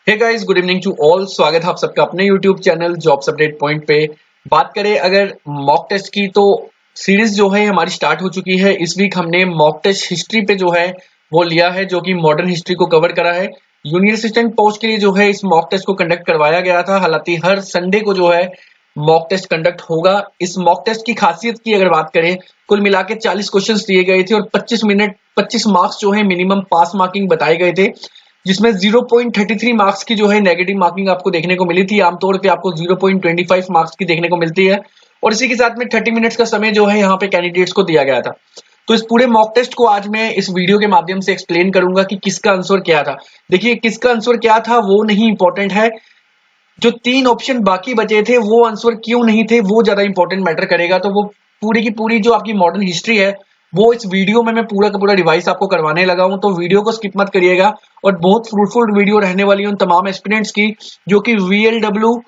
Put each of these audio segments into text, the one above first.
Hey guys, good evening to all. स्वागत है आप सबका अपने YouTube channel jobs update point पे। बात करें अगर मॉक टेस्ट की, तो सीरीज जो है हमारी स्टार्ट हो चुकी है। इस वीक हमने मॉक टेस्ट हिस्ट्री पे जो है वो लिया है, जो कि मॉडर्न हिस्ट्री को कवर करा है। जूनियर असिस्टेंट पोस्ट के लिए जो है इस मॉक टेस्ट को कंडक्ट करवाया गया था। हालांकि हर संडे को जो है मॉक टेस्ट कंडक्ट होगा। इस मॉक टेस्ट की खासियत की अगर बात करें, कुल मिला के 40 क्वेश्चन दिए गए थे और 25 मार्क्स जो है मिनिमम पास मार्किंग बताए गए थे, जिसमें 0.33 मार्क्स की जो है नेगेटिव मार्किंग आपको देखने को मिली थी। आमतौर पे आपको 0.25 मार्क्स की देखने को मिलती है। और इसी के साथ में 30 मिनट्स का समय जो है यहाँ पे कैंडिडेट्स को दिया गया था। तो इस पूरे मॉक टेस्ट को आज मैं इस वीडियो के माध्यम से एक्सप्लेन करूंगा कि किसका आंसर क्या था। देखिए, किसका आंसर क्या था वो नहीं इंपॉर्टेंट है, जो 3 ऑप्शन बाकी बचे थे वो आंसर क्यों नहीं थे वो ज्यादा इंपॉर्टेंट मैटर करेगा। तो वो पूरी की पूरी जो आपकी मॉडर्न हिस्ट्री है वो इस वीडियो में मैं पूरा का पूरा रिवाइज आपको करवाने लगा हूं। तो वीडियो को स्किप मत करिएगा और बहुत फ्रूटफुल वीडियो रहने वाली है उन तमाम एस्पिरेंट्स की जो कि VLW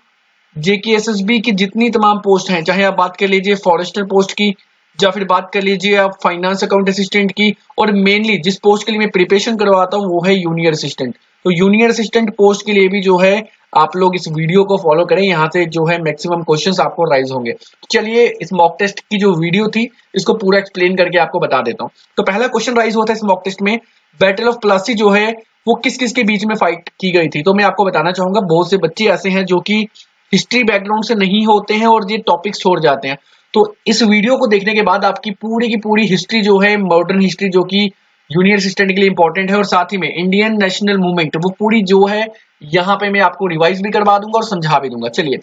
JKSSB की जितनी तमाम पोस्ट हैं, चाहे आप बात कर लीजिए फॉरेस्टर पोस्ट की या फिर बात कर लीजिए आप फाइनेंस अकाउंट असिस्टेंट की, और मेनली जिस पोस्ट के लिए मैं प्रिपरेशन करवाता हूँ वो है जूनियर असिस्टेंट। तो जूनियर असिस्टेंट पोस्ट के लिए भी जो है आप लोग इस वीडियो को फॉलो करें, यहाँ से जो है मैक्सिमम क्वेश्चंस आपको राइज होंगे। चलिए इस मॉक टेस्ट की जो वीडियो थी इसको पूरा एक्सप्लेन करके आपको बता देता हूँ। तो पहला क्वेश्चन राइज हुआ था इस मॉक टेस्ट में, बैटल ऑफ प्लासी जो है वो किस किस के बीच में फाइट की गई थी। तो मैं आपको बताना चाहूंगा, बहुत से बच्चे ऐसे हैं जो कि हिस्ट्री बैकग्राउंड से नहीं होते हैं और ये टॉपिक्स छोड़ जाते हैं। तो इस वीडियो को देखने के बाद आपकी पूरी की पूरी हिस्ट्री जो है, मॉडर्न हिस्ट्री जो कि जूनियर असिस्टेंट के लिए इंपॉर्टेंट है, और साथ ही में इंडियन नेशनल मूवमेंट वो पूरी जो है यहाँ पे मैं आपको रिवाइज भी करवा दूंगा और समझा भी दूंगा। चलिए,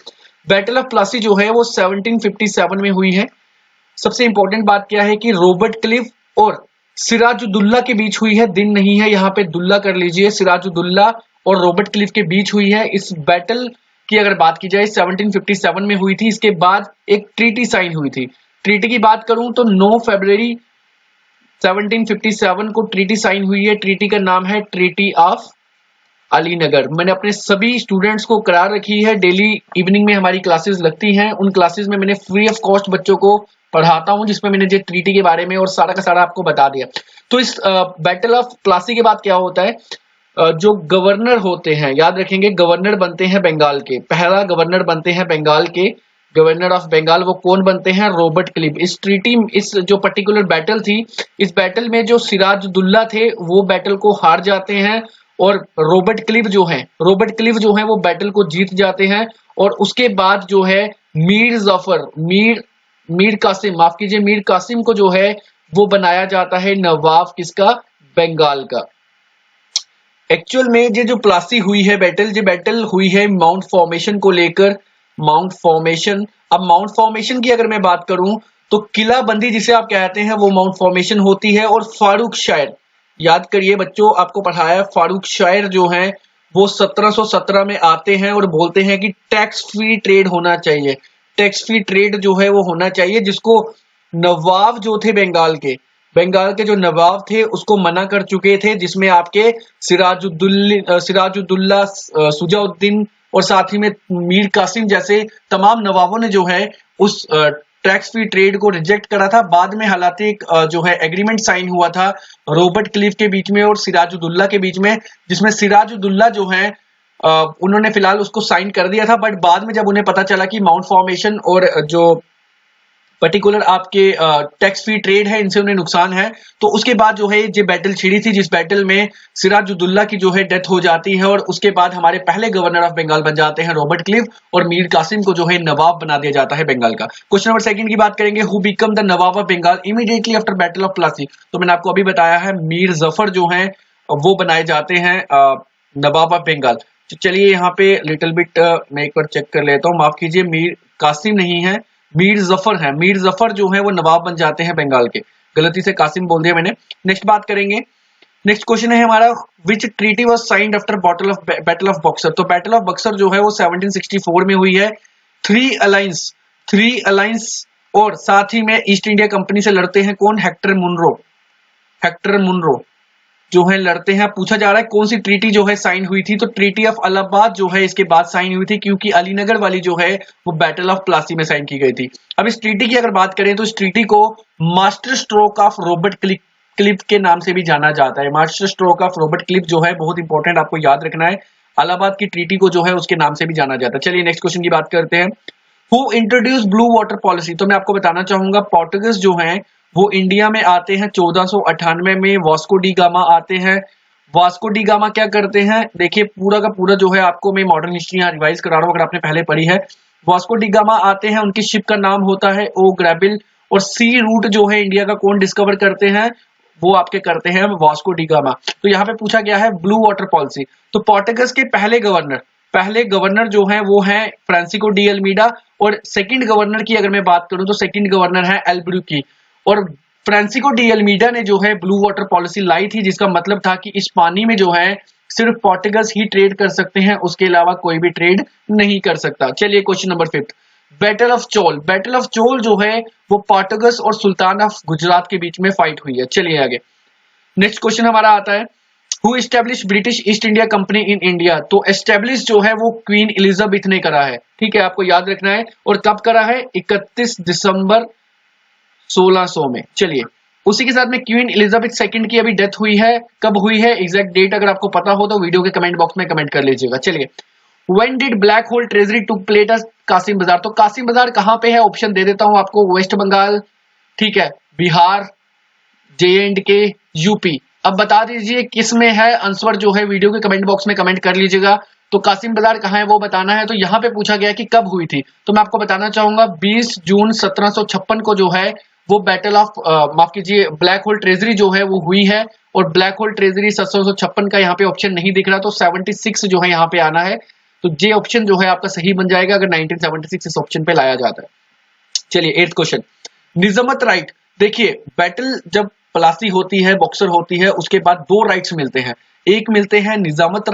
बैटल ऑफ प्लासी जो है वो 1757 में हुई है। सबसे इंपॉर्टेंट बात क्या है कि रॉबर्ट क्लिफ और सिराजुद्दौला के बीच हुई है, दिन नहीं है, यहाँ पे दुल्ला कर लीजिए। सिराजुद्दौला और रॉबर्ट क्लिफ के बीच हुई है। इस बैटल की अगर बात की जाए 1757 में हुई थी। इसके बाद एक ट्रीटी साइन हुई थी। ट्रीटी की बात करूं तो 9 फरवरी 1757 को ट्रीटी साइन हुई है। ट्रीटी का नाम है ट्रीटी ऑफ अलीनगर। मैंने अपने सभी स्टूडेंट्स को करार रखी है, डेली इवनिंग में हमारी क्लासेस लगती हैं, उन क्लासेस में मैंने फ्री ऑफ कॉस्ट बच्चों को पढ़ाता हूं, जिसमें मैंने जो ट्रीटी के बारे में और सारा का सारा आपको बता दिया। तो इस बैटल ऑफ प्लासी के बाद क्या होता है, जो गवर्नर होते हैं, याद रखेंगे, गवर्नर बनते हैं बंगाल के। पहला गवर्नर बनते हैं बंगाल के, गवर्नर ऑफ बंगाल, वो कौन बनते हैं, रॉबर्ट क्लिफ। इस ट्रीटी, इस जो पर्टिकुलर बैटल थी, इस बैटल में जो सिराजुद्दौला थे वो बैटल को हार जाते हैं और रॉबर्ट क्लिफ जो है वो बैटल को जीत जाते हैं। और उसके बाद जो है मीर जफर, मीर कासिम, माफ कीजिए, मीर कासिम को जो है वो बनाया जाता है नवाब किसका, बंगाल का। एक्चुअल में ये जो प्लासी हुई है बैटल, ये बैटल हुई है माउंट फॉर्मेशन को लेकर। माउंट फॉर्मेशन, अब माउंट फॉर्मेशन की अगर मैं बात करूं तो किलाबंदी जिसे आप कहते हैं वो माउंट फॉर्मेशन होती है। और फारूक शायर, याद करिए बच्चों, आपको पढ़ाया, फारूक शायर जो हैं वो 1717 में आते हैं और बोलते हैं कि टैक्स फ्री ट्रेड होना चाहिए। टैक्स फ्री ट्रेड जो है वो होना चाहिए, जिसको नवाब जो थे बंगाल के जो नवाब थे उसको मना कर चुके थे, जिसमें आपके सिराजुद्दौला, सुजाउद्दीन और साथ ही में मीर कासिम जैसे तमाम नवाबों ने जो है उस टैक्स फ्री ट्रेड को रिजेक्ट करा था। बाद में हालांकि एक जो है एग्रीमेंट साइन हुआ था रॉबर्ट क्लिफ के बीच में और सिराजुद्दौला के बीच में, जिसमें सिराजुद्दौला जो है उन्होंने फिलहाल उसको साइन कर दिया था। बट बाद में जब उन्हें पता चला कि माउंट फॉर्मेशन और जो पर्टिकुलर आपके टैक्स फ्री ट्रेड है इनसे उन्हें नुकसान है, तो उसके बाद जो है ये बैटल छिड़ी थी, जिस बैटल में सिराजुद्दौला की जो है डेथ हो जाती है। और उसके बाद हमारे पहले गवर्नर ऑफ बंगाल बन जाते हैं रॉबर्ट क्लिफ, और मीर कासिम को जो है नवाब बना दिया जाता है बंगाल का। क्वेश्चन नंबर सेकंड की बात करेंगे, who become the Nawab of Bengal immediately after battle of Plassey. तो मैंने आपको अभी बताया है मीर जफर जो है वो बनाए जाते हैं नवाब ऑफ बंगाल। तो चलिए यहाँ पे लिटिल बिट मैं एक बार चेक कर लेता हूँ, माफ कीजिए, मीर कासिम नहीं है, मीर जफर है। मीर जफर जो है वो नवाब बन जाते हैं बंगाल के, गलती से कासिम बोल दिया मैंने। नेक्स्ट बात करेंगे, नेक्स्ट क्वेश्चन है हमारा, which treaty was signed after battle of Buxar. तो बैटल ऑफ बक्सर जो है वो 1764 में हुई है। थ्री अलायंस और साथ ही में ईस्ट इंडिया कंपनी से लड़ते हैं कौन, हेक्टर मुनरो जो है लड़ते हैं। पूछा जा रहा है कौन सी ट्रीटी जो है साइन हुई थी, तो ट्रीटी ऑफ इलाहाबाद जो है इसके बाद साइन हुई थी, क्योंकि अलीनगर वाली जो है वो बैटल ऑफ प्लासी में साइन की गई थी। अब इस ट्रीटी की अगर बात करें तो इस ट्रीटी को master stroke of Robert Cliff के नाम से भी जाना जाता है। Master stroke of Robert Cliff जो है बहुत इंपॉर्टेंट, आपको याद रखना है। इलाहाबाद की ट्रीटी को जो है उसके नाम से भी जाना जाता है। चलिए नेक्स्ट क्वेश्चन की बात करते हैं। Who introduce blue water policy? तो मैं आपको बताना चाहूंगा पोर्टुगीज जो हैं वो इंडिया में आते हैं 1498 में। वास्को डी गामा आते हैं। वास्को डी गामा क्या करते हैं, देखिए पूरा का पूरा जो है आपको मैं मॉडर्न हिस्ट्री यहाँ रिवाइज करा रहा हूँ अगर आपने पहले पढ़ी है। वास्को डी गामा आते हैं, उनकी शिप का नाम होता है ओ ग्रेबिल, और सी रूट जो है इंडिया का कौन डिस्कवर करते हैं, वो आपके करते हैं वास्को डी गामा। तो यहाँ पे पूछा गया है ब्लू वाटर पॉलिसी। तो पोर्टुगीज के पहले गवर्नर जो है वो है फ्रांसिस्को डी अल्मीडा, और सेकंड गवर्नर की अगर मैं बात करूं तो सेकंड गवर्नर है एल्ब्रुकी। और फ्रांसिस्को डी अल्मीडा ने जो है ब्लू वाटर पॉलिसी लाई थी, जिसका मतलब था कि इस पानी में जो है सिर्फ पोर्टुगीज ही ट्रेड कर सकते हैं, उसके अलावा कोई भी ट्रेड नहीं कर सकता। चलिए question number 5, battle of Chola. Battle of Chola जो है वो पोर्टुगीज और सुल्तान ऑफ गुजरात के बीच में फाइट हुई है। चलिए आगे नेक्स्ट क्वेश्चन हमारा आता है, who establish British east India company in India? तो एस्टैब्लिश जो है वो क्वीन एलिजाबेथ ने करा है, ठीक है, आपको याद रखना है। और कब करा है? 31 दिसंबर 1600 में। चलिए उसी के साथ में क्वीन एलिजाबेथ सेकंड की अभी डेथ हुई है, कब हुई है एग्जैक्ट डेट अगर आपको पता हो तो वीडियो के कमेंट बॉक्स में कमेंट कर लीजिएगा। चलिए when did black hole treasury took place at Kasim Bazar? तो कासिम बाजार कहां पे है? ऑप्शन दे देता हूं आपको, वेस्ट बंगाल, ठीक है, बिहार, JNK, यूपी। अब बता दीजिए किस में है आंसर, जो है वीडियो के कमेंट बॉक्स में कमेंट कर लीजिएगा। तो कासिम बाजार कहाँ है वो बताना है। तो यहाँ पे पूछा गया कि कब हुई थी, तो मैं आपको बताना चाहूंगा 20 जून 1756 को जो है वो बैटल ऑफ माफ कीजिए ब्लैक होल ट्रेजरी जो है वो हुई है। और ब्लैक होल ट्रेजरी 1756 का यहाँ पे ऑप्शन नहीं दिख रहा, तो 76 जो है यहाँ पे आना है। तो जे ऑप्शन जो है आपका सही बन जाएगा अगर 1976 इस ऑप्शन पे लाया जाता है। चलिए 8th क्वेश्चन, निजामत राइट। देखिए बैटल जब पलासी होती है, बॉक्सर होती है, उसके बाद दो राइट्स मिलते हैं, एक मिलते हैं निजामत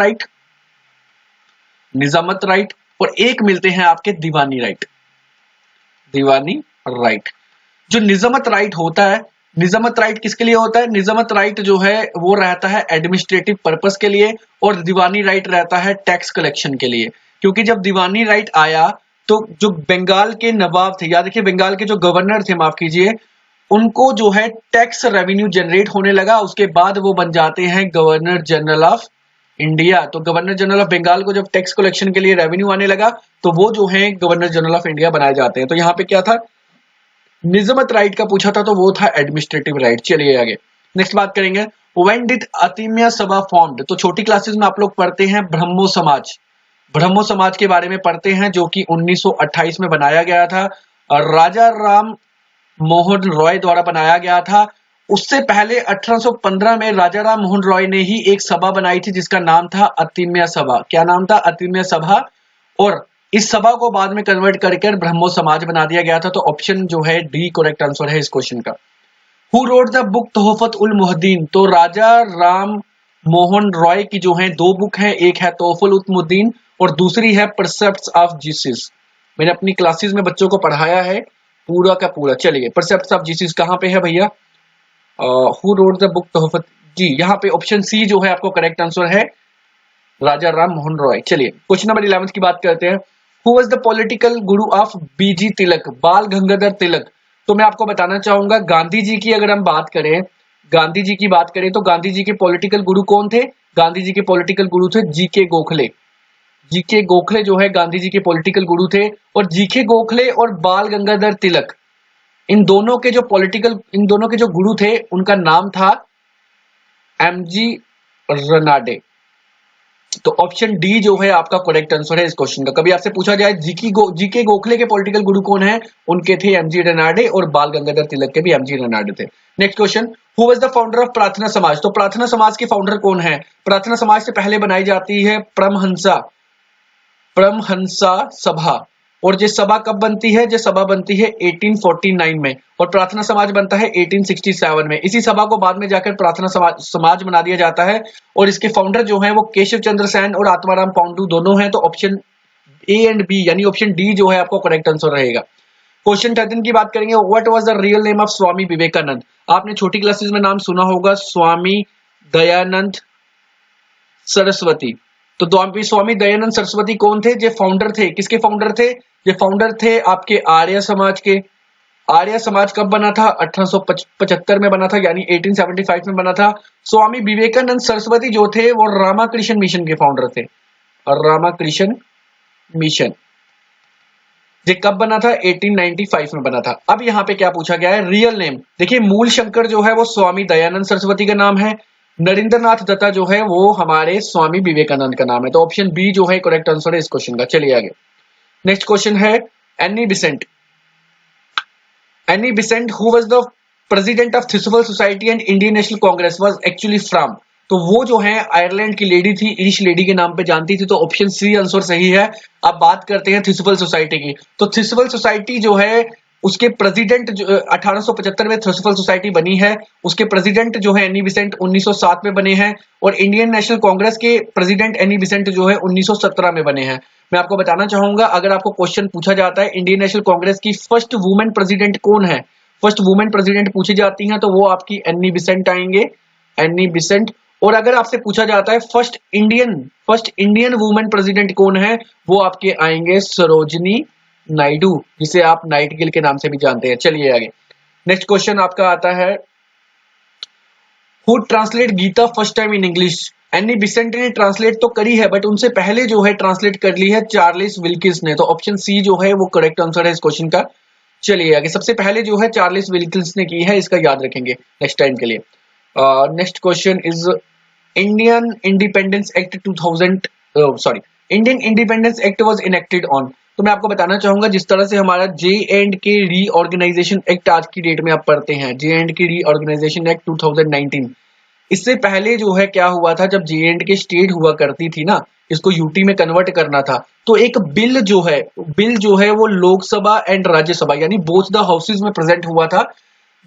राइट, और एक मिलते हैं आपके दीवानी राइट। जो निजामत राइट होता है, निजामत राइट किसके लिए होता है? निजामत राइट जो है वो रहता है एडमिनिस्ट्रेटिव पर्पस के लिए, और दीवानी राइट रहता है टैक्स कलेक्शन के लिए। क्योंकि जब दीवानी राइट आया तो जो बंगाल के नवाब थे, याद रखिए बंगाल के जो गवर्नर थे, माफ कीजिए, उनको जो है टैक्स रेवेन्यू जनरेट होने लगा, उसके बाद वो बन जाते हैं गवर्नर जनरल ऑफ इंडिया। तो गवर्नर जनरल ऑफ बंगाल को जब टैक्स कलेक्शन के लिए रेवेन्यू आने लगा तो वो जो है गवर्नर जनरल ऑफ इंडिया बनाए जाते हैं। तो यहाँ पे क्या था, निजामत राइट का पूछा था, तो वो था एडमिनिस्ट्रेटिव राइट। चलिए आगे नेक्स्ट बात करेंगे, व्हेन डिड अतिम्य सभा फॉर्म्ड? तो छोटी क्लासेस में आप लोग पढ़ते हैं ब्रह्मो समाज के बारे में पढ़ते हैं, जो कि 1928 में बनाया गया था और राजा राम मोहन रॉय द्वारा बनाया गया था। उससे पहले 1815 में राजा राम मोहन रॉय ने ही एक सभा बनाई थी जिसका नाम था अतिम्य सभा। क्या नाम था? अतिम्य सभा। और इस सभा को बाद में कन्वर्ट करके ब्रह्मो समाज बना दिया गया था। तो ऑप्शन जो है डी करेक्ट आंसर है इस क्वेश्चन का। हु रोड द बुक तोहफत उल मुहद्दीन? तो राजा राम मोहन रॉय की जो है दो बुक है, एक है तोहफुल उल मुहद्दीन और दूसरी है परसेप्ट्स ऑफ जीसस। मैंने अपनी क्लासेस में बच्चों को पढ़ाया है पूरा का पूरा। चलिए परसेप्ट्स ऑफ जीसस कहाँ पे है भैया? हु रोड द बुक तोहफत, जी यहाँ पे ऑप्शन सी जो है आपको करेक्ट आंसर है, राजा राम मोहन रॉय। चलिए क्वेश्चन नंबर 11 की बात करते हैं, who was the political Guru of BG तिलक? बाल गंगाधर तिलक। तो मैं आपको बताना चाहूंगा गांधी जी की अगर हम बात करें, गांधी जी की बात करें तो गांधी जी के पॉलिटिकल गुरु कौन थे? गांधी जी के पॉलिटिकल गुरु थे GK गोखले। GK गोखले जो है गांधी जी के पॉलिटिकल गुरु थे। और GK गोखले और बाल गंगाधर तिलक, इन दोनों के जो गुरु थे उनका नाम था MG रनाडे। तो ऑप्शन डी जो है आपका करेक्ट आंसर है इस क्वेश्चन का। कभी आपसे पूछा जाए GK गोखले के पॉलिटिकल गुरु कौन है, उनके थे MG रनाडे, और बाल गंगाधर तिलक के भी MG रनाडे थे। Next question, who was the founder of प्रार्थना समाज? तो प्रार्थना समाज के फाउंडर कौन है? प्रार्थना समाज से पहले बनाई जाती है परमहंसा सभा। और ये सभा कब बनती है? ये सभा बनती है 1849 में, और प्रार्थना समाज बनता है 1867 में। इसी सभा को बाद में जाकर प्रार्थना समाज बना दिया जाता है। और इसके फाउंडर जो हैं वो केशव चंद्र सेन और आत्माराम पांडु दोनों हैं। तो ऑप्शन A एंड B यानी ऑप्शन डी जो है आपको करेक्ट आंसर रहेगा। क्वेश्चन 13 की बात करेंगे, what was the real name of Swami Vivekananda? आपने छोटी क्लासेस में नाम सुना होगा स्वामी दयानंद सरस्वती। तो स्वामी दयानंद सरस्वती कौन थे? ये फाउंडर थे, किसके फाउंडर थे? ये फाउंडर थे आपके आर्य समाज के। आर्य समाज कब बना था? 1875 में बना था, यानी 1875 में बना था। स्वामी विवेकानंद सरस्वती जो थे वो रामाकृष्ण मिशन के फाउंडर थे। रामाकृष्ण मिशन। ये कब बना था? 1895 में बना था। अब यहाँ पे क्या पूछा गया है? Real name. देखिए मूल शंकर जो है वो स्वामी दयानंद सरस्वती का नाम है। नरेंद्रनाथ दत्ता जो है वो हमारे स्वामी विवेकानंद का नाम है। तो ऑप्शन बी जो है करेक्ट आंसर है इस क्वेश्चन का। चलिए आगे। नेक्स्ट क्वेश्चन है any Besant. Any Besant who was the president of theosophical society and Indian national Congress was actually from. तो वो जो है आयरलैंड की लेडी थी, ईश लेडी के नाम पे जानती थी। तो ऑप्शन सी आंसर सही है। अब बात करते हैं थियोसॉफिकल सोसाइटी की। तो थियोसॉफिकल सोसाइटी जो है उसके प्रेसिडेंट 1875 में थियोसॉफिकल सोसाइटी बनी है। उसके प्रेसिडेंट जो है एनी बिसेंट 1907 में बने हैं। और इंडियन नेशनल कांग्रेस के प्रेसिडेंट एनी बिसेंट जो है 1917 में बने हैं। मैं आपको बताना चाहूंगा, अगर आपको क्वेश्चन पूछा जाता है इंडियन नेशनल कांग्रेस की फर्स्ट वुमेन प्रेसिडेंट कौन है, फर्स्ट वुमेन प्रेसिडेंट पूछी जाती हैं तो वो आपकी एनी बिसेंट आएंगे, एनी बिसेंट। और अगर आपसे पूछा जाता है फर्स्ट इंडियन वुमेन प्रेसिडेंट कौन है, वो आपके आएंगे सरोजनी नायडू, जिसे आप नाइटिंगेल के नाम से भी जानते हैं। चलिए आगे। नेक्स्ट क्वेश्चन आपका आता है who translate Gita first time in English. Annie Besant ने ट्रांसलेट तो करी है बट उनसे पहले जो है ट्रांसलेट कर ली है चार्लिस विल्किंस ने। तो ऑप्शन सी जो है वो करेक्ट आंसर है इस क्वेश्चन का। चलिए आगे। सबसे पहले जो है चार्लिस विल्किंस ने की है, इसका याद रखेंगे नेक्स्ट टाइम के लिए। Next question is Indian independence act 2000 sorry Indian independence act was enacted on. तो मैं आपको बताना चाहूंगा जिस तरह से हमारा J&K रीऑर्गेनाइजेशन एक्ट आज की डेट में आप पढ़ते हैं, J&K रीऑर्गेनाइजेशन एक्ट 2019। इससे पहले जो है क्या हुआ था, जब J&K स्टेट हुआ करती थी ना, इसको यूटी में कन्वर्ट करना था, तो एक बिल जो है वो लोकसभा एंड राज्यसभा यानी बोथ द हाउसेज में प्रेजेंट हुआ था,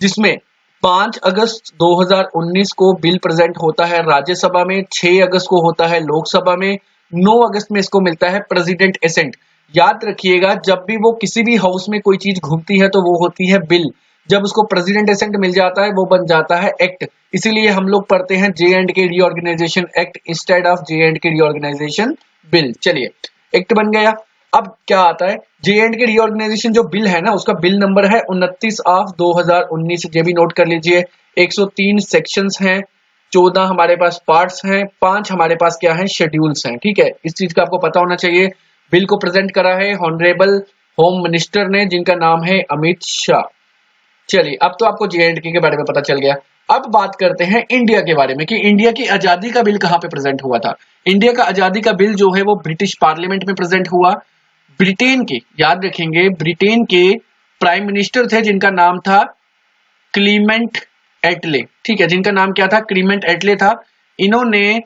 जिसमें 5 अगस्त 2019 को बिल प्रेजेंट होता है राज्यसभा में, 6 अगस्त को होता है लोकसभा में, 9 अगस्त में इसको मिलता है प्रेसिडेंट एसेंट। याद रखिएगा जब भी वो किसी भी हाउस में कोई चीज घूमती है तो वो होती है बिल, जब उसको प्रेसिडेंट एसेंट मिल जाता है वो बन जाता है एक्ट। इसीलिए हम लोग पढ़ते हैं J&K reorganisation act instead of J&K reorganisation bill. चलिए एक्ट बन गया। अब क्या आता है, J&K रीऑर्गेनाइजेशन जो बिल है ना, उसका बिल नंबर है 29 ऑफ 2019। ये भी नोट कर लीजिए। 103 सेक्शंस हैं, 14 हमारे पास पार्ट्स हैं, 5 हमारे पास क्या है, शेड्यूल्स हैं। ठीक है, इस चीज का आपको पता होना चाहिए। बिल को प्रेजेंट करा है ऑनरेबल होम मिनिस्टर ने, जिनका नाम है अमित शाह। चलिए अब तो आपको J&K के बारे में पता चल गया। अब बात करते हैं इंडिया के बारे में कि इंडिया की आजादी का बिल कहां पे प्रेजेंट हुआ था। इंडिया का आजादी का बिल जो है वो ब्रिटिश पार्लियामेंट में प्रेजेंट हुआ। ब्रिटेन के, याद रखेंगे, ब्रिटेन के प्राइम मिनिस्टर थे जिनका नाम था क्लीमेंट एटले। ठीक है, जिनका नाम क्या था, क्लीमेंट एटले था। इन्होंने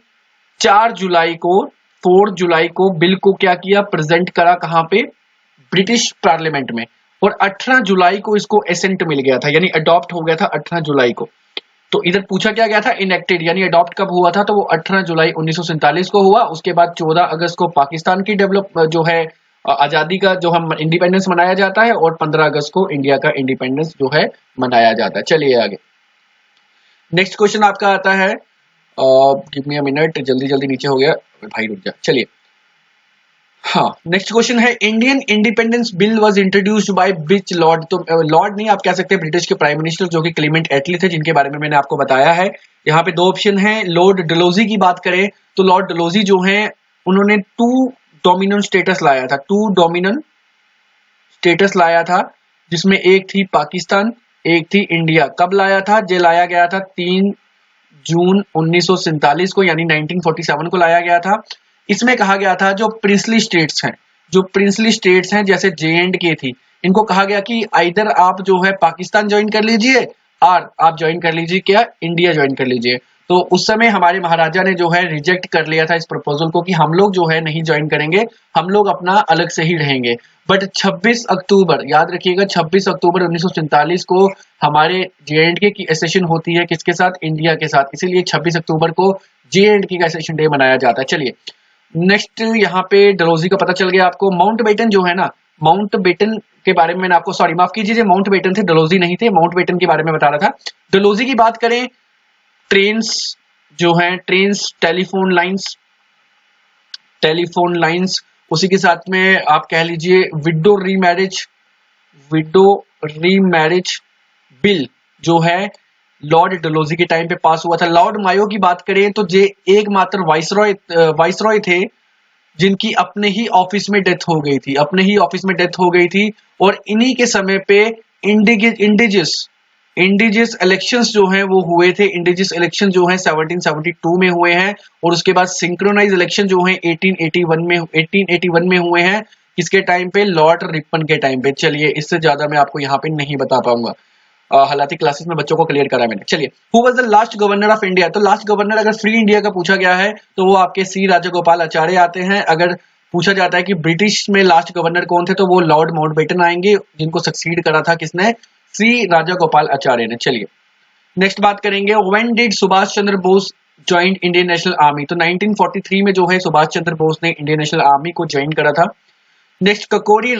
4 जुलाई को बिल को क्या किया, प्रेजेंट करा कहां पे, ब्रिटिश पार्लियामेंट में। और 18 जुलाई को इसको एसेंट मिल गया था, यानी अडॉप्ट हो गया था 18 जुलाई को। तो इधर पूछा क्या गया था, इनेक्टेड यानी अडॉप्ट कब हुआ था, तो वो 18 जुलाई 1947 को हुआ। उसके बाद 14 अगस्त को पाकिस्तान की जो है आजादी का जो हम इंडिपेंडेंस मनाया जाता है, और 15 अगस्त को इंडिया का इंडिपेंडेंस जो है मनाया जाता है। चलिए आगे। नेक्स्ट क्वेश्चन आपका आता है, गिव मी अ मिनट, जल्दी नीचे हो गया भाई, रुक जा। चलिए हाँ, नेक्स्ट क्वेश्चन है Indian independence bill was introduced by which lord. तो लॉर्ड नहीं, आप कह सकते हैं ब्रिटिश के प्राइम मिनिस्टर जो कि क्लीमेंट एटली थे, जिनके बारे में मैंने आपको बताया है। यहाँ पे 2 ऑप्शन है। लॉर्ड डलहौजी की बात करें तो लॉर्ड डलहौजी जो है उन्होंने 2 डोमिनेंट स्टेटस लाया था, 2 डोमिनेंट स्टेटस लाया था, जिसमें एक थी पाकिस्तान, एक थी इंडिया। कब लाया था, ये लाया गया था 3 जून 1947 को, यानी 1947 को लाया गया था। इसमें कहा गया था जो प्रिंसली स्टेट्स हैं जैसे J&K थी, इनको कहा गया कि आइदर आप जो है पाकिस्तान ज्वाइन कर लीजिए और आप ज्वाइन कर लीजिए क्या, इंडिया ज्वाइन कर लीजिए। तो उस समय हमारे महाराजा ने जो है रिजेक्ट कर लिया था इस प्रपोजल को कि हम लोग जो है नहीं ज्वाइन करेंगे, हम लोग अपना अलग से ही रहेंगे। बट 26 अक्टूबर, याद रखिएगा 26 अक्टूबर 1947 को हमारे J&K की एसेशन होती है, किसके साथ, इंडिया के साथ। इसीलिए 26 अक्टूबर को J&K का एसेशन डे मनाया जाता है। चलिए नेक्स्ट, यहाँ पे डलहौजी का पता चल गया आपको। माउंटबेटन जो है ना, माउंटबेटन के बारे में मैंने आपको, सॉरी माफ कीजिए, माउंटबेटन थे, डलहौजी नहीं थे। माउंटबेटन के बारे में बता रहा था। डलहौजी की बात करें, ट्रेन्स जो है, ट्रेन्स, टेलीफोन लाइंस, उसी के साथ में आप कह लीजिए विडो रीमैरिज बिल जो है लॉर्ड डलहौजी के टाइम पे पास हुआ था। लॉर्ड मायो की बात करें तो जे एकमात्र वाइसरॉय थे जिनकी अपने ही ऑफिस में डेथ हो गई थी, अपने ही ऑफिस में डेथ हो गई थी। और इन्हीं के समय पे इंडिजिस इंडिजिस इलेक्शंस जो हैं वो हुए थे। इंडिजिस इलेक्शन जो हैं 1772 में हुए हैं, और उसके बाद सिंक्रोनाइज इलेक्शन जो हैं 1881 में हुए हैं। किसके टाइम पे? लॉर्ड रिपन के टाइम पे। चलिए, इससे ज्यादा मैं आपको यहाँ पे नहीं बता पाऊंगा, हालांकि क्लासेस में बच्चों को क्लियर करा मैंने। चलिए, who was the last governor of India? तो लास्ट गवर्नर अगर फ्री इंडिया का पूछा गया है तो वो आपके सी राजागोपाल आचार्य आते हैं। अगर पूछा जाता है कि ब्रिटिश में लास्ट गवर्नर कौन थे, तो वो लॉर्ड माउंटबेटन आएंगे, जिनको सक्सीड करा था किसने? सी राजागोपाल आचार्य ने। चलिए, नेक्स्ट बात करेंगे, when did Subhash Chandra Bose join Indian national army? तो 1943 में जो है सुभाष चंद्र बोस ने इंडियन नेशनल आर्मी को ज्वाइन करा था। Next, Kakori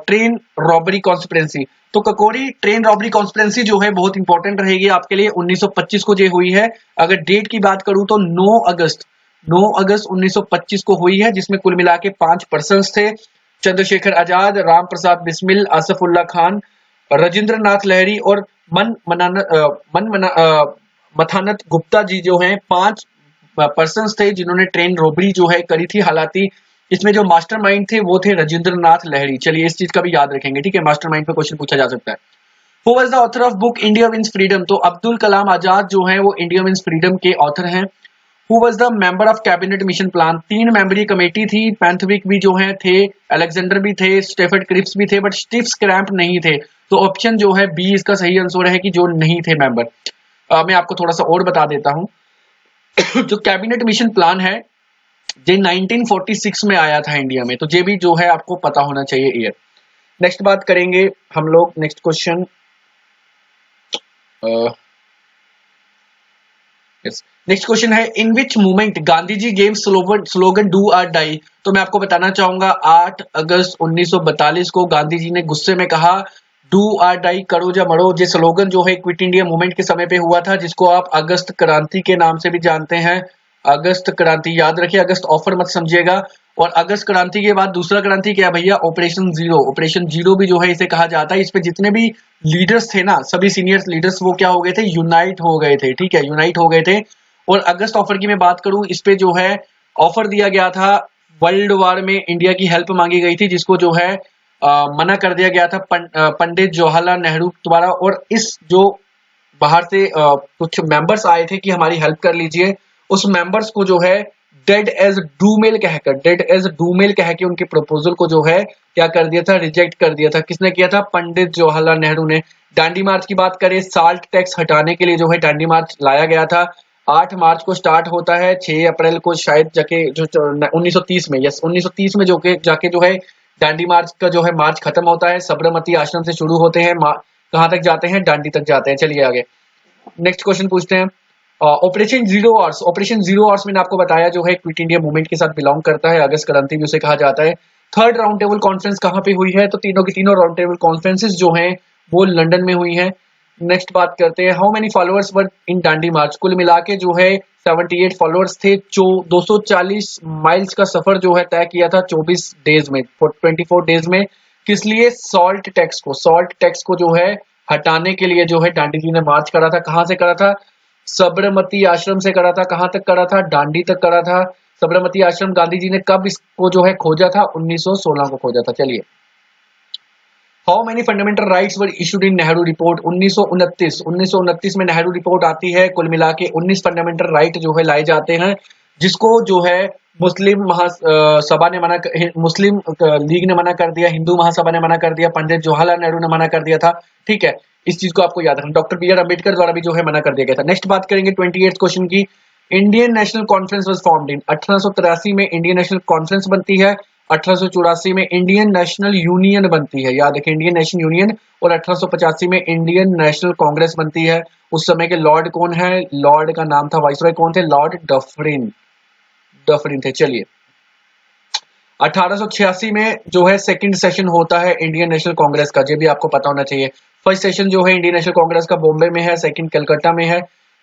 train robbery conspiracy. तो ककोरी ट्रेन रॉबरी कॉन्स्पिरेंसी जो है बहुत इंपॉर्टेंट रहेगी आपके लिए। 1925 को जो हुई है। अगर डेट की बात करूं तो 9 अगस्त 1925 को हुई है, जिसमें कुल मिला के 5 पर्सन्स थे। चंद्रशेखर आजाद, राम प्रसाद बिस्मिल, आसफुल्ला खान, राजेंद्र नाथ लहरी और मथानत गुप्ता जी जो हैं, 5 पर्सन्स थे जिन्होंने ट्रेन रॉबरी जो है करी थी। हालांकि इसमें जो मास्टरमाइंड थे वो थे राजेंद्र नाथ लहरी। चलिए, इस चीज का भी याद रखेंगे, ठीक है, मास्टरमाइंड पे क्वेश्चन पूछा जा सकता है। Who was the author of book India wins freedom? तो अब्दुल कलाम आजाद जो है वो इंडिया विंस फ्रीडम के ऑथर हैं। Who was the member of cabinet mission plan? 3 member committee थी। पैंथविक भी जो है थे, अलेक्जेंडर भी थे, स्टेफर्ड क्रिप्स भी थे, बट स्टीव स्क्रैम्प नहीं थे। तो ऑप्शन जो है बी इसका सही आंसर है कि जो नहीं थे मेंबर। मैं आपको थोड़ा सा और बता देता हूं। जो कैबिनेट मिशन प्लान है ये 1946 में आया था इंडिया में, तो ये भी जो है आपको पता होना चाहिए ईयर। नेक्स्ट बात करेंगे हम लोग, नेक्स्ट क्वेश्चन, नेक्स्ट क्वेश्चन है, in which movement Gandhi ji gave slogan do or die? तो मैं आपको बताना चाहूंगा 8 अगस्त 1942 को गांधी जी ने गुस्से में कहा डू और डाई, करो या मरो। ये स्लोगन जो है क्विट इंडिया मूवमेंट के समय पे हुआ था, जिसको आप अगस्त क्रांति के नाम से भी जानते हैं। अगस्त क्रांति याद रखिए, अगस्त ऑफर मत समझिएगा। और अगस्त क्रांति के बाद दूसरा क्रांति क्या है भैया? Operation zero. ऑपरेशन जीरो भी जो है इसे कहा जाता है। इस पे जितने भी लीडर्स थे ना, सभी सीनियर लीडर्स, वो क्या हो गए थे? यूनाइट हो गए थे, ठीक है, यूनाइट हो गए थे। और अगस्त ऑफर की मैं बात करूं, इस पे जो है ऑफर दिया गया था, वर्ल्ड वार में इंडिया की हेल्प मांगी गई थी, जिसको जो है मना कर दिया गया था पंडित जवाहरलाल नेहरू द्वारा। और इस जो बाहर से कुछ मेंबर्स आए थे कि हमारी हेल्प कर लीजिए, उस मेंबर्स को जो है डेड एज डूमेल कह के उनके प्रपोजल को जो है क्या कर दिया था? रिजेक्ट कर दिया था। किसने किया था? पंडित जवाहरलाल नेहरू ने। दांडी मार्च की बात करें, साल्ट टैक्स हटाने के लिए जो है दांडी मार्च लाया गया था। 8 मार्च को स्टार्ट होता है, 6 अप्रैल को शायद जाके जो 1930 में, यस 1930 में जाके जो है दांडी मार्च का जो है मार्च खत्म होता है। साबरमती आश्रम से शुरू होते हैं, कहां तक जाते हैं? दांडी तक जाते हैं। चलिए आगे नेक्स्ट क्वेश्चन पूछते हैं। Operation zero hours. Operation zero hours मैंने आपको बताया जो है क्विट इंडिया मूवमेंट के साथ बिलोंग करता है, अगस्त क्रांति भी उसे कहा जाता है। थर्ड राउंड टेबल कॉन्फ्रेंस कहां पे हुई है? तो तीनों की तीनों राउंड टेबल कॉन्फ्रेंसेस जो हैं वो लंदन में हुई हैं। नेक्स्ट बात करते हैं, हाउ मेनी फॉलोअर्स वर इन दांडी मार्च? कुल मिला के जो है 78 फॉलोअर्स थे। 240 माइल्स का सफर जो है तय किया था 24 डेज में, 24 डेज में। किस लिए? सॉल्ट टैक्स को जो है हटाने के लिए जो है गांधी जी ने मार्च करा था। कहां से करा था? साबरमती आश्रम से करा था। कहां तक करा था? दांडी तक करा था। साबरमती आश्रम गांधी जी ने कब इसको जो है खोजा था? 1916 को खोजा था। चलिए, how many fundamental rights were issued in Nehru report? 1929 में नेहरू रिपोर्ट आती है। कुल मिला के 19 फंडामेंटल राइट जो है लाए जाते हैं, जिसको जो है मुस्लिम महासभा ने मुस्लिम लीग ने मना कर दिया, हिंदू महासभा ने मना कर दिया, पंडित जवाहरलाल नेहरू ने मना कर दिया था। ठीक है, इस चीज को आपको याद रखना। डॉक्टर बी आर अम्बेडकर द्वारा भी जो है मना कर दिया गया था। नेक्स्ट बात करेंगे 28th क्वेश्चन की। Indian national conference was formed in 1883 में इंडियन नेशनल कॉन्फ्रेंस बनती है। 1884 में इंडियन नेशनल यूनियन बनती है, याद रखें इंडियन नेशनल यूनियन। और 1885 में इंडियन नेशनल कांग्रेस बनती है। उस समय के लॉर्ड कौन है? लॉर्ड का नाम था, वाइसरॉय कौन थे? लॉर्ड डफरिन थे। चलिए, 1886 में जो है सेकंड सेशन होता है इंडियन नेशनल कांग्रेस का, ये भी आपको पता होना चाहिए। फर्स्ट सेशन जो है इंडियन नेशनल कांग्रेस का बॉम्बे में है, सेकंड कलकत्ता में है।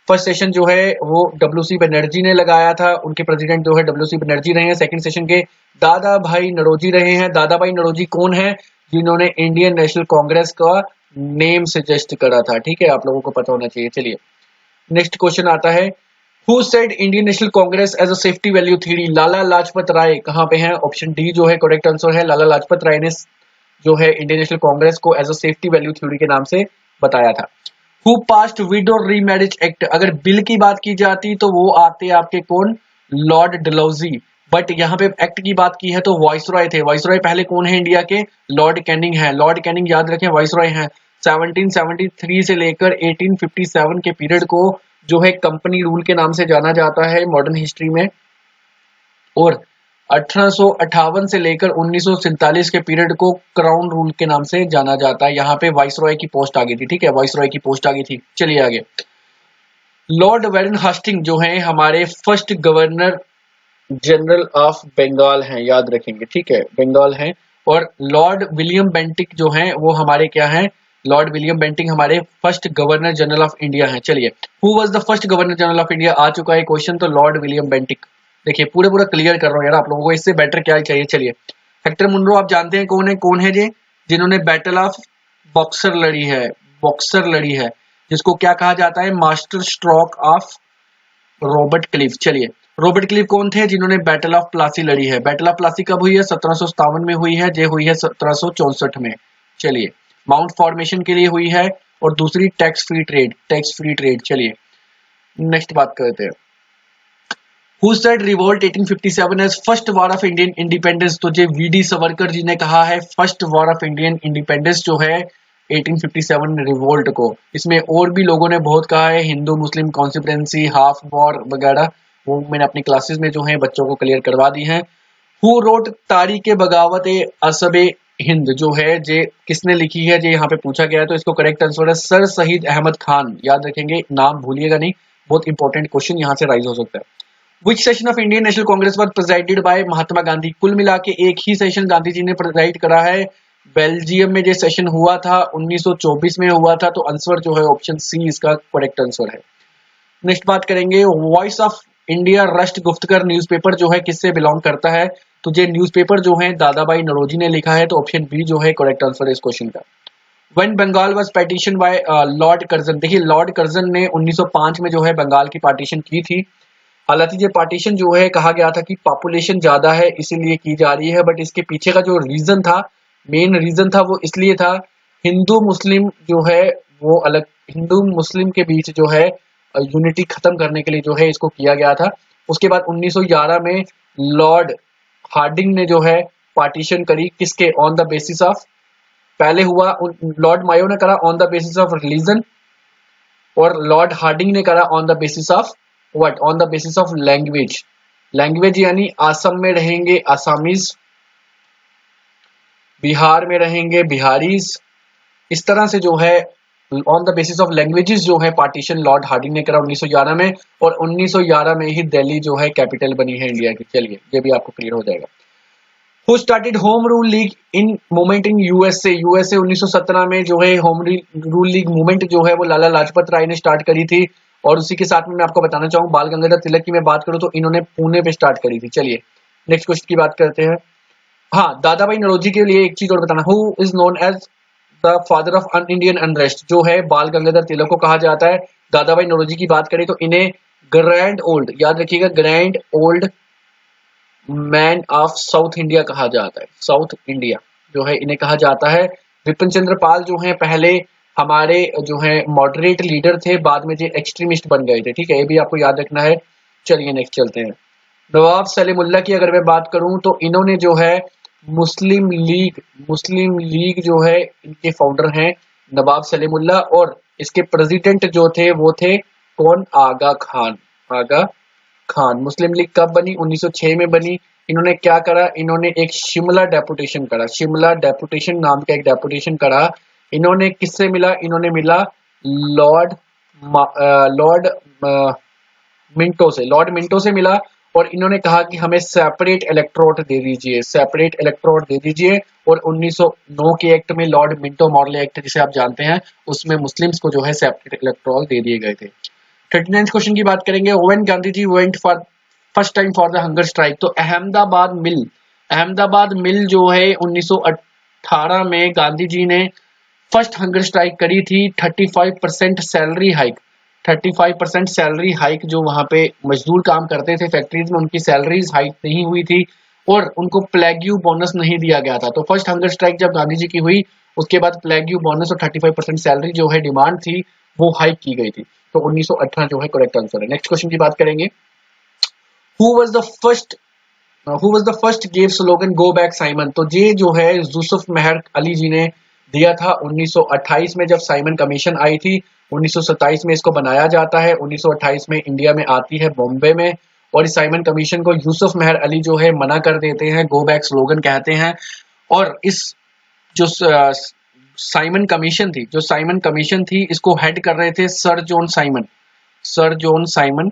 फर्स्ट सेशन जो है वो डब्ल्यूसी बनर्जी ने लगाया था, उनके प्रेसिडेंट जो है डब्ल्यूसी बनर्जी रहे हैं। सेकंड सेशन के दादा भाई नरोजी रहे हैं। दादा भाई नरोजी कौन है? जिन्होंने इंडियन नेशनल कांग्रेस का नेम सजेस्ट करा था। ठीक है, आप लोगों को पता होना चाहिए। चलिए, नेक्स्ट क्वेश्चन आता है, who said Indian national Congress as a safety value theory? Lala Lajpat Rai कहाँ पे हैं? ऑप्शन डी जो है करेक्ट आंसर है। लाला लाजपत राय ने जो है इंडियन नेशनल कांग्रेस को as a safety value theory के नाम से बताया था। Who passed widow remarriage act? अगर बिल की बात की जाती तो वो आते आपके कौन? लॉर्ड डलहौजी। बट यहाँ पे एक्ट की बात की है तो वाइसरॉय थे। वाइसरॉय पहले कौन है इंडिया के? लॉर्ड कैनिंग है। लॉर्ड कैनिंग याद रखें वाइसरॉय हैं। 1773 से लेकर 1857 के पीरियड को जो है कंपनी रूल के नाम से जाना जाता है मॉडर्न हिस्ट्री में, और 1858 से लेकर 1947 के पीरियड को क्राउन रूल के नाम से जाना जाता है। यहाँ पे वाइसरॉय की पोस्ट आ गई थी, ठीक है, वाइसरॉय की पोस्ट आ गई थी। चलिए आगे। लॉर्ड वेरन हास्टिंग जो है हमारे first governor general of Bengal हैं, याद रखेंगे, ठीक है, बंगाल हैं। और लॉर्ड विलियम बेंटिक जो हैं वो हमारे क्या हैं? लॉर्ड विलियम बेंटिक हमारे first governor general of India हैं। चलिए, who was the first governor general of India? आ चुका है क्वेश्चन, तो लॉर्ड विलियम बेंटिक। देखिए पूरा क्लियर कर रहा हूँ यार आप लोगों को, इससे बेटर क्या चाहिए। चलिए, हेक्टर मुनरो आप जानते हैं कौन है ये? जिन्होंने बैटल ऑफ बॉक्सर लड़ी है, बॉक्सर लड़ी है, जिसको क्या कहा जाता है? Master stroke of Robert Cliff. चलिए, रॉबर्ट क्लिफ कौन थे? जिन्होंने बैटल ऑफ प्लासी लड़ी है। बैटल ऑफ प्लासी कब हुई है? 1757 में हुई है। जे हुई है 1764 में। चलिए, माउंट फॉर्मेशन के लिए हुई है, और दूसरी tax free trade, tax free trade. चलिए नेक्स्ट बात करते हैं। Who said revolt 1857 as first war of Indian independence? तो जे वीडी सावरकर जी ने कहा है first war of Indian independence जो है 1857 रिवोल्ट को। इसमें और भी लोगों ने बहुत कहा है, हिंदू मुस्लिम कॉन्स्पिरेंसी, हाफ वॉर वगैरह, वो मैंने अपनी क्लासेस में जो है बच्चों को क्लियर करवा दी हैं। हु रोट तारीख बगावत असब हिंद जो है जे किसने लिखी है? जे यहाँ पे पूछा गया है, तो इसको करेक्ट आंसर है सर सईद अहमद खान। याद रखेंगे, नाम भूलिएगा नहीं, बहुत इंपॉर्टेंट क्वेश्चन यहाँ से राइज हो सकता है। Which session of Indian National Congress was presided by Mahatma Gandhi? कुल मिला के एक ही सेशन गांधी जी ने प्रेजाइड करा है। बेल्जियम में जो सेशन हुआ था 1924 में हुआ था, तो आंसर जो है ऑप्शन सी इसका करेक्ट आंसर है। नेक्स्ट बात करेंगे, वॉइस ऑफ इंडिया राष्ट्र गुप्तकर न्यूज़पेपर जो है किससे बिलोंग करता है? तो ये न्यूज़पेपर जो है दादा भाई नौरोजी ने लिखा है, तो ऑप्शन बी जो है करेक्ट आंसर है इस क्वेश्चन का। When Bengal was partitioned by lord Curzon, देखिए लॉर्ड कर्जन ने 1905 में जो है बंगाल की पार्टीशन की थी। हालांकि ये पार्टीशन जो है कहा गया था कि पॉपुलेशन ज्यादा है इसीलिए की जा रही है, बट इसके पीछे का जो रीजन था, मेन रीजन था, वो इसलिए था हिंदू मुस्लिम जो है वो अलग, हिंदू मुस्लिम के बीच जो है यूनिटी खत्म करने के लिए जो है इसको किया गया था। उसके बाद 1911 में लॉर्ड हार्डिंग ने जो है पार्टीशन करी, किसके? ऑन द बेसिस ऑफ, पहले हुआ लॉर्ड मायो ने करा on the basis of religion, और लॉर्ड हार्डिंग ने करा on the basis of what? On the basis of language. Language यानी आसम में रहेंगे आसामीज, बिहार में रहेंगे बिहारीज, इस तरह से जो है on the basis of languages जो है पार्टीशन लॉर्ड हार्डिंग ने करा 1911 में, और 1911 में ही दिल्ली जो है कैपिटल बनी है इंडिया की। चलिए ये भी आपको क्लियर हो जाएगा। Who started home rule league in movement in USA? USA 1917 में जो है होम रूल लीग मूवमेंट जो है वो लाला लाजपत राय ने स्टार्ट करी थी, और उसी के साथ में मैं आपको बताना चाहूँ बाल गंगाधर तिलक की मैं बात करूँ तो इन्होंने पुणे पे स्टार्ट करी थी। चलिए नेक्स्ट क्वेश्चन की बात करते हैं। हाँ, दादा भाई नौरोजी के लिए एक चीज और बताना, who is known as the father of an Indian unrest? जो है बाल गंगाधर तिलक को कहा जाता है। दादा भाई नौरोजी की बात करें तो इन्हें ग्रैंड ओल्ड, याद रखिएगा, grand old man of south India कहा जाता है। साउथ इंडिया जो है इन्हें कहा जाता है। विपिन चंद्र पाल जो है पहले हमारे जो है मॉडरेट लीडर थे, बाद में जो एक्सट्रीमिस्ट बन गए थे, ठीक है, ये भी आपको याद रखना है। चलिए नेक्स्ट चलते हैं। नवाब सलीमुल्लाह की अगर मैं बात करूं तो इन्होंने जो है मुस्लिम लीग जो है इनके फाउंडर हैं नवाब सलीमुल्लाह, और इसके प्रेसिडेंट जो थे वो थे कौन? आगा खान। आगा खान। मुस्लिम लीग कब बनी? 1906 में बनी। इन्होंने क्या करा? इन्होंने एक शिमला डेपुटेशन करा, शिमला डेपुटेशन नाम का एक डेपुटेशन करा। इन्होंने किससे मिला? इन्होंने मिला लॉर्ड मिंटो से, लॉर्ड मिंटो से मिला, और इन्होंने कहा कि हमें सेपरेट इलेक्टोरेट दे दीजिए, सेपरेट इलेक्टोरेट दे दीजिए। और 1909 के एक्ट में, लॉर्ड मिंटो मॉडल एक्ट जिसे आप जानते हैं, उसमें मुस्लिम्स को जो है सेपरेट इलेक्टोरेट दे दिए गए थे। 39 क्वेश्चन की बात करेंगे। When Gandhi ji went for first time for the hunger strike? तो अहमदाबाद मिल जो है 1918 में गांधी जी ने फर्स्ट हंगर स्ट्राइक करी थी। 35% सैलरी हाइक, 35% सैलरी हाइक जो वहां पे मजदूर काम करते थे फैक्ट्रीज में, उनकी सैलरीज हाइक नहीं हुई थी और उनको प्लेग्यू बोनस नहीं दिया गया था। तो फर्स्ट हंगर स्ट्राइक जब गांधी जी की हुई, उसके बाद प्लेग्यू बोनस और 35% सैलरी जो है डिमांड थी वो हाइक की गई थी। तो 1918 जो है करेक्ट आंसर है। नेक्स्ट क्वेश्चन की बात करेंगे। Who was the first gave slogan go back Simon? तो ये जो है यूसुफ मेहर अली जी ने दिया था 1928 में, जब साइमन कमीशन आई थी। 1927 में इसको बनाया जाता है, 1928 में इंडिया में आती है बॉम्बे में, और इस साइमन कमीशन को यूसुफ मेहर अली जो है मना कर देते हैं, गो बैक स्लोगन कहते हैं। और इस जो साइमन कमीशन थी इसको हेड कर रहे थे सर जॉन साइमन।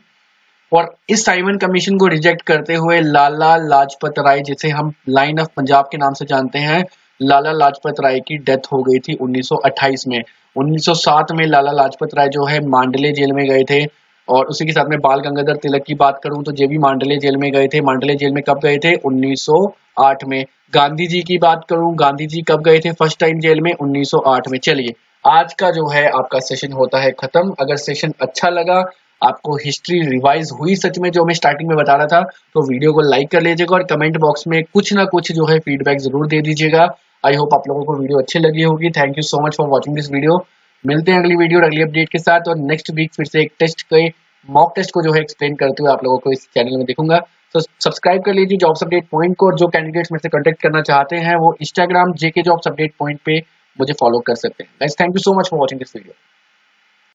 और इस साइमन कमीशन को रिजेक्ट करते हुए लाला लाजपत राय, जिसे हम लाइन ऑफ पंजाब के नाम से जानते हैं, लाला लाजपत राय की डेथ हो गई थी 1928 में। 1907 में लाला लाजपत राय जो है मांडले जेल में गए थे। और उसी के साथ में बाल गंगाधर तिलक की बात करूं तो ये भी मांडले जेल में गए थे। मांडले जेल में कब गए थे? 1908 में। गांधी जी की बात करूं, गांधी जी कब गए थे फर्स्ट टाइम जेल में? 1908 में। चलिए, आज का जो है आपका सेशन होता है खत्म। अगर सेशन अच्छा लगा, आपको हिस्ट्री रिवाइज हुई सच में जो मैं स्टार्टिंग में बता रहा था, तो वीडियो को लाइक कर लीजिएगा और कमेंट बॉक्स में कुछ ना कुछ जो है फीडबैक जरूर दे दीजिएगा। आई होप आप लोगों को वीडियो अच्छी लगी होगी। Thank you so much for watching this video. मिलते हैं अगली वीडियो और अगली अपडेट के साथ, और नेक्स्ट वीक फिर से एक टेस्ट के मॉक टेस्ट को जो है एक्सप्लेन करते हुए आप लोगों को इस चैनल में दिखूंगा। तो सब्सक्राइब कर लीजिए जॉब्स अपडेट पॉइंट को, और जो कैंडिडेट्स में से कॉन्टेक्ट करना चाहते हैं वो इंस्टाग्राम जेके जॉब्स अपडेट पॉइंट पे मुझे फॉलो कर सकते हैं। Guys, thank you so much for watching this video.